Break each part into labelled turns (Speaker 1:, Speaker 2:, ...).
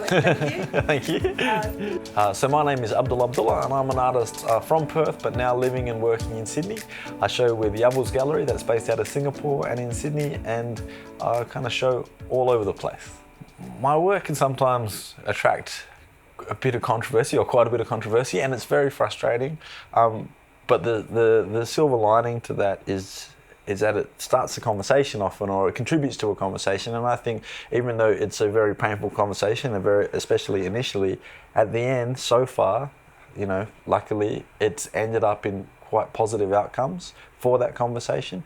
Speaker 1: Thank you.
Speaker 2: Thank you. So my name is Abdul Abdullah and I'm an artist from Perth but now living and working in Sydney. I show with the Yabbles Gallery that's based out of Singapore and in Sydney, and I kind of show all over the place. My work can sometimes attract a bit of controversy, or quite a bit of controversy, and it's very frustrating. But the silver lining to that is that it starts the conversation often, or it contributes to a conversation. And I think even though it's a very painful conversation, especially initially, at the end, so far, luckily, it's ended up in quite positive outcomes for that conversation.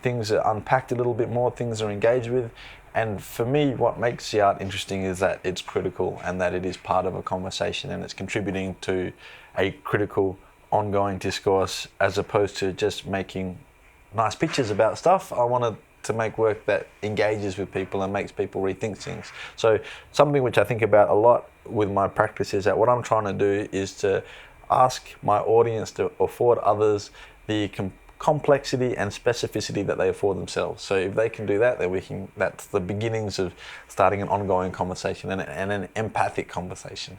Speaker 2: Things are unpacked a little bit more, things are engaged with. And for me, what makes the art interesting is that it's critical and that it is part of a conversation and it's contributing to a critical, ongoing discourse, as opposed to just making nice pictures about stuff. I wanted to make work that engages with people and makes people rethink things. So something which I think about a lot with my practice is that what I'm trying to do is to ask my audience to afford others the complexity and specificity that they afford themselves. So if they can do that, then that's the beginnings of starting an ongoing conversation and an empathic conversation.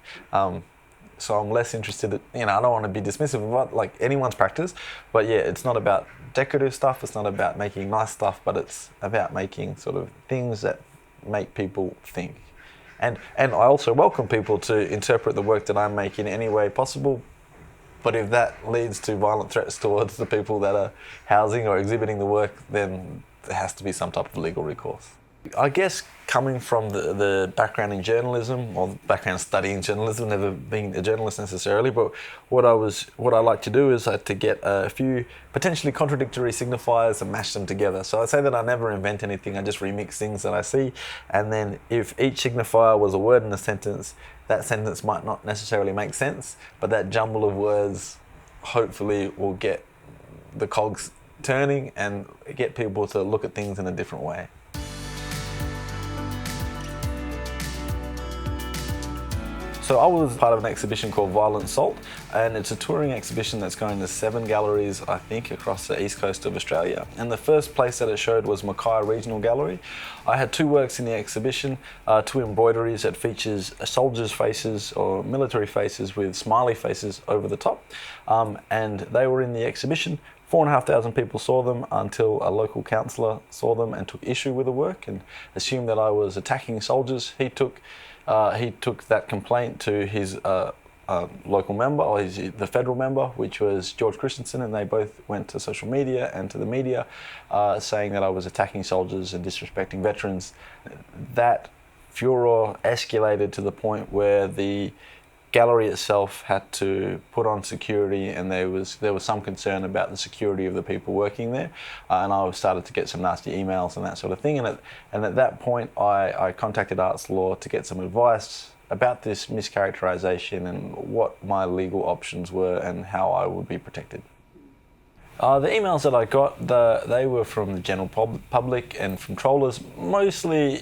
Speaker 2: So I'm less interested in, I don't want to be dismissive of like anyone's practice, but yeah, it's not about decorative stuff, it's not about making nice stuff, but it's about making sort of things that make people think. And I also welcome people to interpret the work that I make in any way possible, but if that leads to violent threats towards the people that are housing or exhibiting the work, then there has to be some type of legal recourse. I guess coming from the background in journalism, or background studying journalism, never being a journalist necessarily, but what I like to do is to get a few potentially contradictory signifiers and mash them together. So I say that I never invent anything, I just remix things that I see, and then if each signifier was a word in a sentence, that sentence might not necessarily make sense, but that jumble of words hopefully will get the cogs turning and get people to look at things in a different way. So I was part of an exhibition called Violent Salt, and it's a touring exhibition that's going to 7 galleries, I think, across the east coast of Australia. And the first place that it showed was Mackay Regional Gallery. I had 2 works in the exhibition, 2 embroideries that features soldiers' faces or military faces with smiley faces over the top. And they were in the exhibition. 4,500 people saw them until a local councillor saw them and took issue with the work and assumed that I was attacking soldiers. He took that complaint to his local member, or the federal member, which was George Christensen, and they both went to social media and to the media saying that I was attacking soldiers and disrespecting veterans. That furor escalated to the point where the gallery itself had to put on security, and there was some concern about the security of the people working there, and I started to get some nasty emails and that sort of thing. And at that point, I contacted Arts Law to get some advice about this mischaracterization and what my legal options were and how I would be protected. The emails that I got, they were from the general public and from trollers, mostly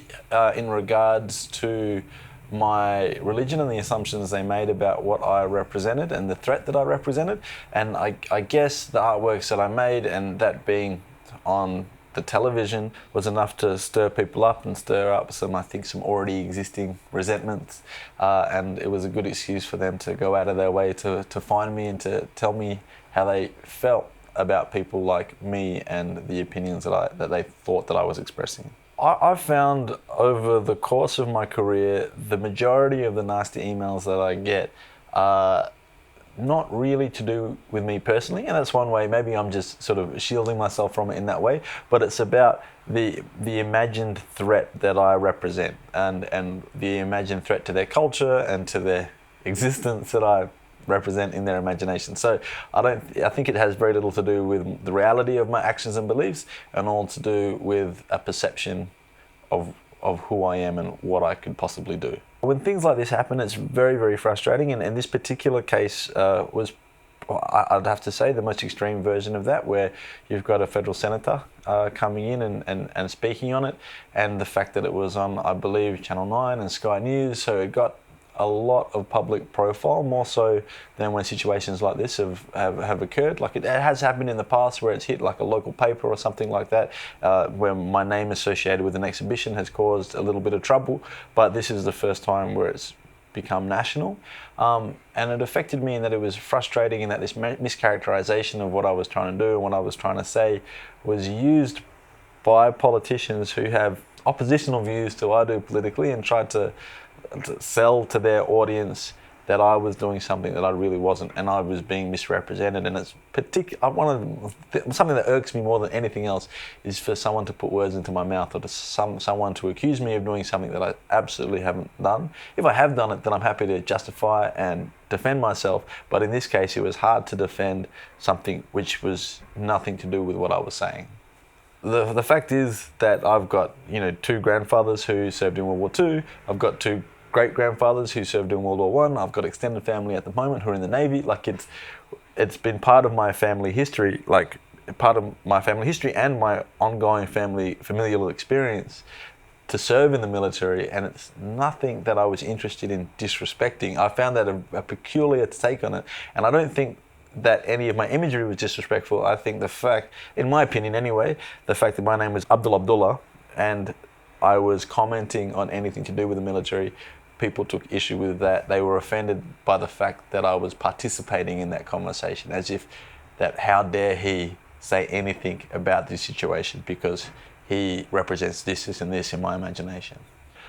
Speaker 2: in regards to my religion and the assumptions they made about what I represented and the threat that I represented. And I guess the artworks that I made, and that being on the television, was enough to stir people up and stir up some already existing resentments. And it was a good excuse for them to go out of their way to find me and to tell me how they felt about people like me and the opinions that they thought that I was expressing. I've found over the course of my career, the majority of the nasty emails that I get are not really to do with me personally, and that's one way. Maybe I'm just sort of shielding myself from it in that way, but it's about the imagined threat that I represent and the imagined threat to their culture and to their existence that I represent in their imagination. So I think it has very little to do with the reality of my actions and beliefs, and all to do with a perception of who I am and what I could possibly do. When things like this happen, it's very, very frustrating, and this particular case was, I'd have to say, the most extreme version of that, where you've got a federal senator coming in and speaking on it, and the fact that it was on, I believe, Channel 9 and Sky News, so it got a lot of public profile, more so than when situations like this have occurred. Like it has happened in the past where it's hit like a local paper or something like that, where my name associated with an exhibition has caused a little bit of trouble, but this is the first time where it's become national. And it affected me in that it was frustrating, in that this mischaracterization of what I was trying to do and what I was trying to say was used by politicians who have oppositional views to what I do politically, and tried to sell to their audience that I was doing something that I really wasn't, and I was being misrepresented. And it's something that irks me more than anything else is for someone to put words into my mouth, or to someone to accuse me of doing something that I absolutely haven't done. If I have done it, then I'm happy to justify and defend myself. But in this case, it was hard to defend something which was nothing to do with what I was saying. The fact is that I've got, two grandfathers who served in World War II. I've got two great-grandfathers who served in World War I. I've got extended family at the moment who are in the Navy. Like it's been part of my family history, and my ongoing familial experience to serve in the military, and it's nothing that I was interested in disrespecting. I found that a peculiar take on it, and I don't think that any of my imagery was disrespectful. I think the fact, in my opinion anyway, the fact that my name was Abdul Abdullah and I was commenting on anything to do with the military, people took issue with that. They were offended by the fact that I was participating in that conversation, as if that how dare he say anything about this situation because he represents this and this in my imagination.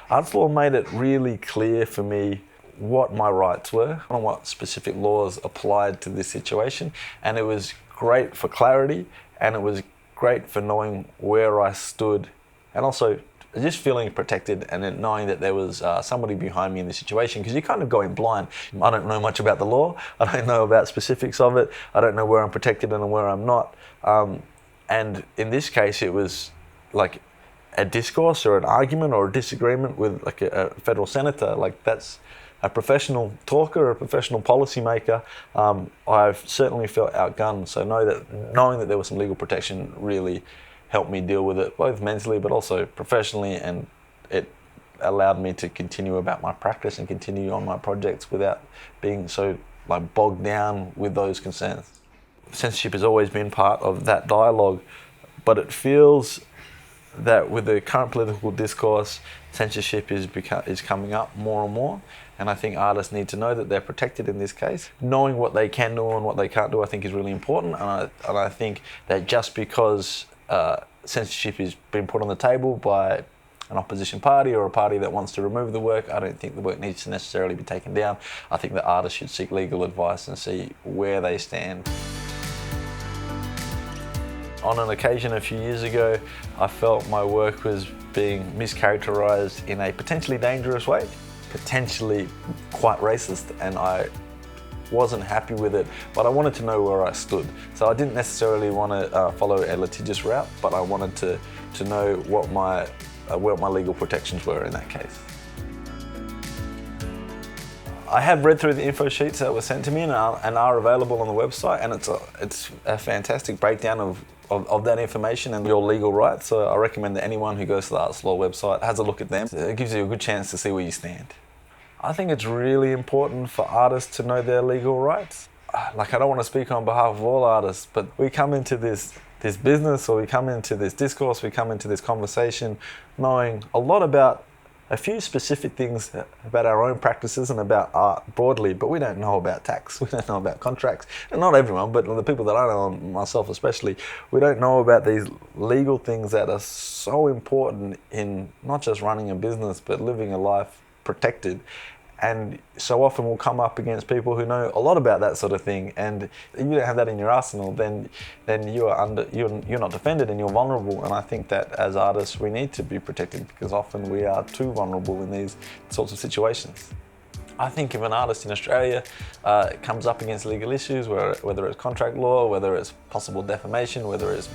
Speaker 2: Arts law made it really clear for me what my rights were and what specific laws applied to this situation, and it was great for clarity, and it was great for knowing where I stood, and also just feeling protected and then knowing that there was somebody behind me in the situation, because you kind of go in blind. I don't know much about the law, I don't know about specifics of it, I don't know where I'm protected and where I'm not, and in this case it was like a discourse or an argument or a disagreement with like a federal senator. Like that's a professional talker, a professional policymaker. I've certainly felt outgunned. So knowing that there was some legal protection really helped me deal with it, both mentally but also professionally, and it allowed me to continue about my practice and continue on my projects without being so bogged down with those concerns. Censorship has always been part of that dialogue, but it feels that with the current political discourse, censorship is coming up more and more, and I think artists need to know that they're protected in this case. Knowing what they can do and what they can't do, I think, is really important, and I think that just because censorship is being put on the table by an opposition party or a party that wants to remove the work, I don't think the work needs to necessarily be taken down. I think that artists should seek legal advice and see where they stand. On an occasion a few years ago, I felt my work was being mischaracterized in a potentially dangerous way, potentially quite racist, and I wasn't happy with it, but I wanted to know where I stood. So I didn't necessarily want to follow a litigious route, but I wanted to know what my legal protections were in that case. I have read through the info sheets that were sent to me and are available on the website, and it's a fantastic breakdown of that information and your legal rights. So I recommend that anyone who goes to the Arts Law website has a look at them. It gives you a good chance to see where you stand. I think it's really important for artists to know their legal rights. Like, I don't want to speak on behalf of all artists, but we come into this business, or we come into this discourse, we come into this conversation knowing a lot about a few specific things about our own practices and about art broadly, but we don't know about tax, we don't know about contracts, and not everyone, but the people that I know, myself especially, we don't know about these legal things that are so important in not just running a business, but living a life protected. And so often we'll come up against people who know a lot about that sort of thing, and if you don't have that in your arsenal, then you're not defended and you're vulnerable. And I think that as artists we need to be protected, because often we are too vulnerable in these sorts of situations. I think if an artist in Australia comes up against legal issues, whether it's contract law, whether it's possible defamation, whether it's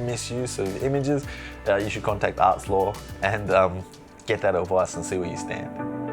Speaker 2: misuse of images, you should contact Arts Law and get that advice and see where you stand.